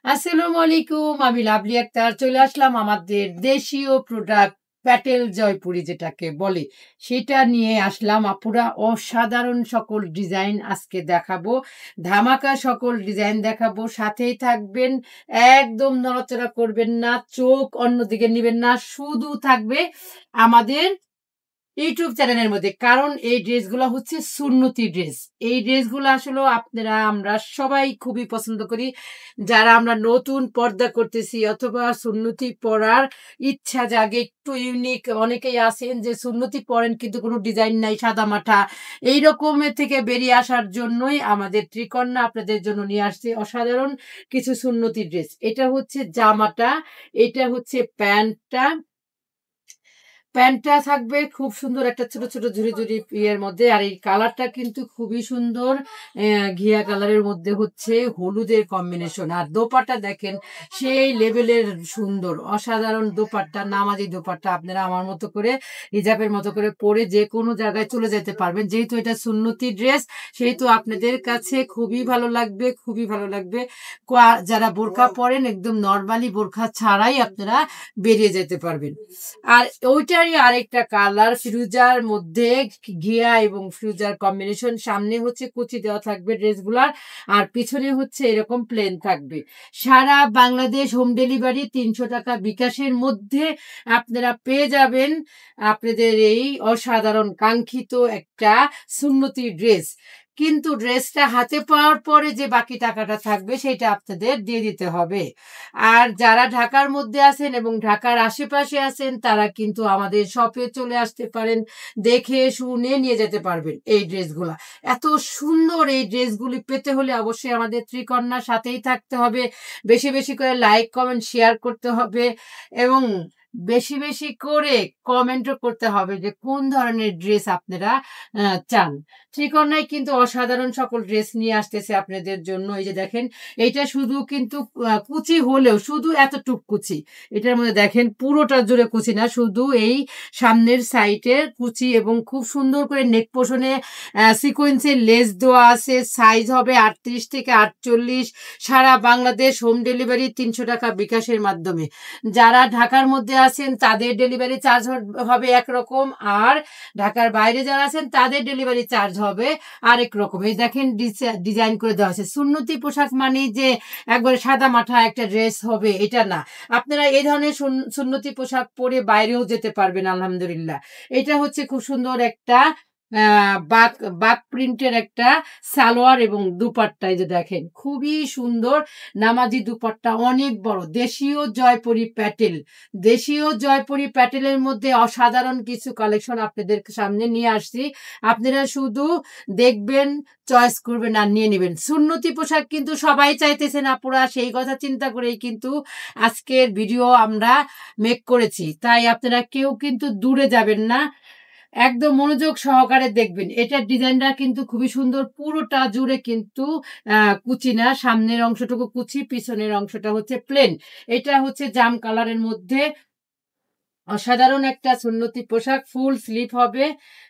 আসসালামু আলাইকুম। আমি লাভলি আক্তার চলে আসলাম আমাদের দেশীয় প্রোডাক্ট প্যাটেল জয়পুরি যেটাকে বলে সেটা নিয়ে আসলাম। আপুরা অসাধারণ সকল ডিজাইন আজকে দেখাবো, ধামাকা সকল ডিজাইন দেখাবো। সাথেই থাকবেন, একদম নড়াচড়া করবেন না, চোখ অন্যদিকে নিবেন না, শুধু থাকবে আমাদের ইউটিউব চ্যানেলের মধ্যে। কারণ এই ড্রেসগুলো হচ্ছে সুন্নতি ড্রেস। এই ড্রেসগুলো আসলে আমরা সবাই খুবই পছন্দ করি, যারা আমরা নতুন পর্দা করতেছি অথবা সুন্নতি পরার ইচ্ছা জাগে, একটু ইউনিক। অনেকেই আছেন যে সুন্নতি পরেন কিন্তু কোনো ডিজাইন নাই, সাদা মাঠা, এই রকমের থেকে বেরিয়ে আসার জন্যই আমাদের ত্রিকন্যা আপনাদের জন্য নিয়ে আসছে অসাধারণ কিছু সুন্নতি ড্রেস। এটা হচ্ছে জামাটা, এটা হচ্ছে প্যান্টটা। প্যান্টটা থাকবে খুব সুন্দর একটা ছোট ছোট ঝুরি ঝুরি ইয়ের মধ্যে। আর এই কালারটা কিন্তু খুবই সুন্দর, ঘিয়া কালারের মধ্যে হচ্ছে হলুদের কম্বিনেশন। আর দোপাট্টা দেখেন সেই লেভেলের সুন্দর, অসাধারণ দোপাট্টা, নামাজি দোপাট্টা। আপনারা আমার মতো করে হিজাবের মতো করে পরে যে কোনো জায়গায় চলে যেতে পারবেন। যেহেতু এটা সুন্নতি ড্রেস সেহেতু আপনাদের কাছে খুবই ভালো লাগবে, খুবই ভালো লাগবে। যারা বোরখা পরেন একদম নর্মালি বোরখা ছাড়াই আপনারা বেরিয়ে যেতে পারবেন। আর ওইটারই আরেকটা কালার ফিরোজার মধ্যে ঘিয়া এবং ফিরোজার কম্বিনেশন। সামনে হচ্ছে কুচি দেওয়া থাকবে ড্রেসগুলার, আর পিছনে হচ্ছে এরকম প্লেন থাকবে। সারা বাংলাদেশ হোম ডেলিভারি 300 টাকা বিকাশের মধ্যে আপনারা পেয়ে যাবেন আপনাদের এই অসাধারণ কাঙ্ক্ষিত একটা সুন্নতি ড্রেস। কিন্তু ড্রেসটা হাতে পাওয়ার পরে যে বাকি টাকাটা থাকবে সেটা আপনাদের দিয়ে দিতে হবে। আর যারা ঢাকার মধ্যে আছেন এবং ঢাকার আশেপাশে আছেন তারা কিন্তু আমাদের শপে চলে আসতে পারেন, দেখে শুনে নিয়ে যেতে পারবেন এই ড্রেসগুলা। এত সুন্দর এই ড্রেসগুলি পেতে হলে অবশ্যই আমাদের ত্রিকন্যার সাথেই থাকতে হবে। বেশি বেশি করে লাইক কমেন্ট শেয়ার করতে হবে এবং বেশি বেশি করে কমেন্টও করতে হবে যে কোন ধরনের ড্রেস আপনারা চান। ত্রিকন্যায় কিন্তু অসাধারণ সকল ড্রেস নিয়ে আসতেছে আপনাদের জন্য। এই যে দেখেন, এইটা শুধু কিন্তু কুচি হলেও শুধু এতটুক কুচি, এটার মধ্যে দেখেন পুরোটা জুড়ে কুচি না, শুধু এই সামনের সাইডের কুচি এবং খুব সুন্দর করে নেক পোষণে সিকোয়েন্সের লেস দেওয়া আছে। সাইজ হবে 38 থেকে 48। সারা বাংলাদেশ হোম ডেলিভারি 300 টাকা বিকাশের মাধ্যমে। যারা ঢাকার মধ্যে আছেন তাদের ডেলিভারি চার্জ হবে একরকম, আর ঢাকার বাইরে যারা আছেন তাদের ডেলিভারি চার্জ হবে আরেক রকম। এই দেখেন ডিজাইন করে দেওয়া আছে। সুন্নতি পোশাক মানে যে একবারে সাদা মাঠা একটা ড্রেস হবে এটা না, আপনারা এই ধরনের সুন্নতি পোশাক পরে বাইরেও যেতে পারবেন আলহামদুলিল্লাহ। এটা হচ্ছে খুব সুন্দর একটা বাক বাক প্রিন্টের একটা সালোয়ার এবং দুপাট্টা। এই যে দেখেন খুবই সুন্দর নামাজি দুপাট্টা, অনেক বড়। দেশীয় জয়পুরি প্যাটেল, দেশীয় জয়পুরি প্যাটেলের মধ্যে অসাধারণ কিছু কালেকশন আপনাদের সামনে নিয়ে আসছি। আপনারা শুধু দেখবেন, চয়েস করবেন আর নিয়ে নেবেন। সুন্নতি পোশাক কিন্তু সবাই চাইতেছেন আপুরা, সেই কথা চিন্তা করেই কিন্তু আজকের ভিডিও আমরা মেক করেছি। তাই আপনারা কেউ কিন্তু দূরে যাবেন না, একদম মনোযোগ সহকারে দেখবেন। এটার ডিজাইনটা কিন্তু খুবই সুন্দর, পুরোটা জুড়ে কিন্তু কুচি না, সামনের অংশটুকু কুচি, পিছনের অংশটা হচ্ছে প্লেন। এটা হচ্ছে জাম কালারের মধ্যে অসাধারণ একটা সুন্নতি পোশাক। ফুল স্লিপ হবে,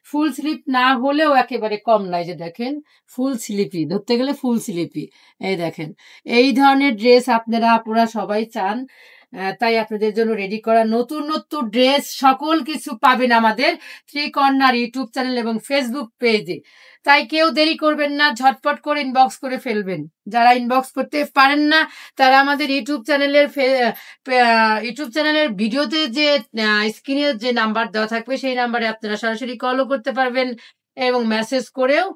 ফুল স্লিপ না হলেও একেবারে কম নয়। যে দেখেন ফুল স্লিপই ধরতে গেলে ফুল স্লিপই। এই দেখেন এই ধরনের ড্রেস আপনারা পুরা সবাই চান, তাই আপনাদের জন্য রেডি করা নতুন নতুন ড্রেস সকল কিছু পাবেন আমাদের ত্রিকন্যার ইউটিউব চ্যানেল এবং ফেসবুক পেজে। তাই কেউ দেরি করবেন না, ঝটপট করে ইনবক্স করে ফেলবেন। যারা ইনবক্স করতে পারেন না তারা আমাদের ইউটিউব চ্যানেলের ভিডিওতে যে স্ক্রিনে যে নাম্বার দেওয়া থাকবে সেই নাম্বারে আপনারা সরাসরি কলও করতে পারবেন এবং মেসেজ করেও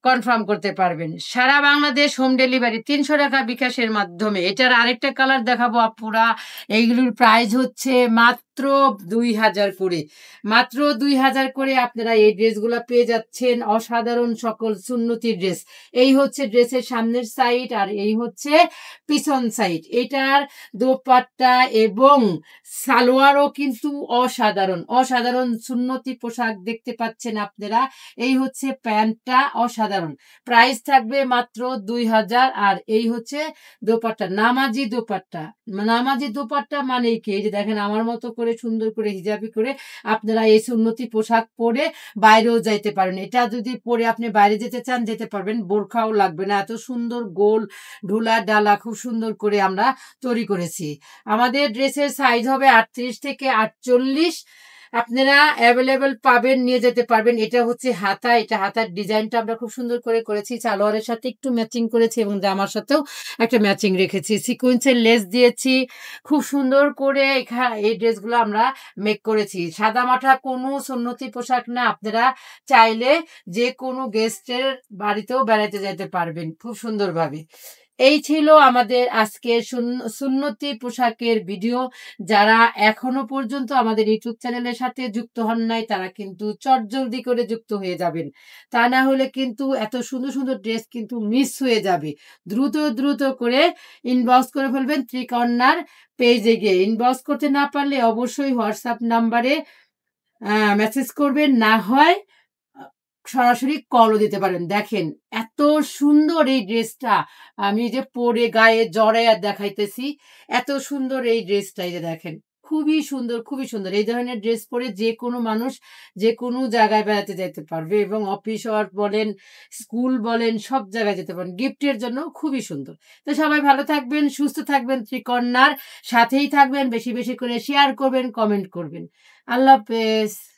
কনফার্ম করতে পারবেন। সারা বাংলাদেশ হোম ডেলিভারি 300 টাকা বিকাশের মাধ্যমে। এটার আরেকটা কালার দেখাবো আপুরা। এইগুলোর প্রাইস হচ্ছে মাত্র 2000 করে, মাত্র 2000 করে আপনারা এই ড্রেসগুলো পেয়ে যাচ্ছেন। অসাধারণ সকল সুন্নতি ড্রেস। এই হচ্ছে ড্রেসের সামনের সাইড আর এই হচ্ছে পিছন সাইড। এটার দোপাট্টা এবং সালোয়ারও কিন্তু অসাধারণ, অসাধারণ সুন্নতি পোশাক দেখতে পাচ্ছেন আপনারা। এই হচ্ছে প্যান্টটা, অসাধারণ। প্রাইস থাকবে মাত্র 2000। আর এই হচ্ছে দোপাট্টা, নামাজি দোপাট্টা। নামাজি দোপাট্টা মানে কি, এই যে দেখেন আমার মতো করে করে সুন্দর করে হিজাবি করে আপনারা এই সুন্নতি পোশাক পরে বাইরেও যাইতে পারেন। এটা যদি পরে আপনি বাইরে যেতে চান যেতে পারবেন, বোরখাও লাগবে না। এত সুন্দর গোল ঢোলা ডালা খুব সুন্দর করে আমরা তৈরি করেছি। আমাদের ড্রেসের সাইজ হবে 38 থেকে 48। আপনারা অ্যাভেলেবেল পাবেন, নিয়ে যেতে পারবেন। এটা হচ্ছে হাতা, এটা হাতার ডিজাইনটা আমরা খুব সুন্দর করে করেছি, সালোয়ারের সাথে একটু ম্যাচিং করেছি এবং জামার সাথেও একটা ম্যাচিং রেখেছি, সিকোয়েন্সের লেস দিয়েছি খুব সুন্দর করে। এই ড্রেসগুলো আমরা মেক করেছি। সাদা মাঠা কোনো সুন্নতি পোশাক না, আপনারা চাইলে যে কোনো গেস্টের বাড়িতেও বেড়াতে যেতে পারবেন খুব সুন্দরভাবে। এই ছিল আমাদের আজকের সুন্নতি পোশাকের ভিডিও। যারা এখনো পর্যন্ত আমাদের ইউটিউব চ্যানেলের সাথে যুক্ত হন নাই তারা কিন্তু চটজলদি করে যুক্ত হয়ে যাবেন, তা না হলে কিন্তু এত সুন্দর সুন্দর ড্রেস কিন্তু মিস হয়ে যাবে। দ্রুত দ্রুত করে ইনবক্স করে ফেলবেন ত্রিকন্যার পেজে গিয়ে। ইনবক্স করতে না পারলে অবশ্যই হোয়াটসঅ্যাপ নাম্বারে মেসেজ করবেন, না হয় সরাসরি কলও দিতে পারেন। দেখেন এত সুন্দর এই ড্রেসটা, আমি যে পরে গায়ে জড়াইয়া দেখাইতেছি, এত সুন্দর এই ড্রেসটা। এই যে দেখেন খুবই সুন্দর, খুবই সুন্দর। এই ধরনের ড্রেস পরে যে কোনো মানুষ যে কোনো জায়গায় বেড়াতে যেতে পারবে এবং অফিস ওয়ার্ক বলেন, স্কুল বলেন, সব জায়গায় যেতে পারেন। গিফটের জন্য খুবই সুন্দর। তো সবাই ভালো থাকবেন, সুস্থ থাকবেন, ত্রিকন্যার সাথেই থাকবেন, বেশি বেশি করে শেয়ার করবেন, কমেন্ট করবেন। আল্লাহ হাফেজ।